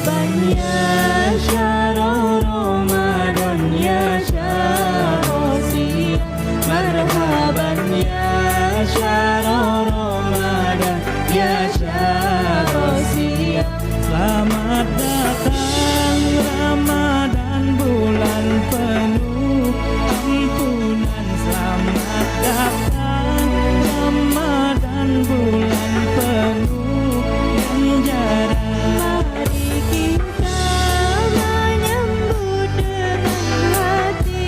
ya syahrul Ramadan ya syahrul siam. Marhaban ya syahrul Ramadan ya syahrul siam. Selamat datang Ramadan, bulan penuh ampunan. Selamat datang Ramadan, bulan penuh ganjaran. Mari kita menyambut dengan hati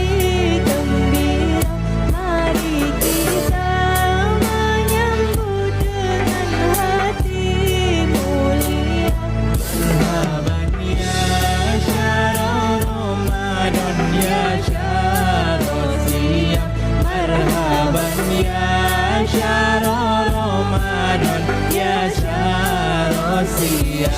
gembira. Mari kita menyambut dengan hati mulia. Marhaban ya syahrul Ramadan ya syahrul siam. Marhaban ya syahrul Ramadan ya syahrul siam.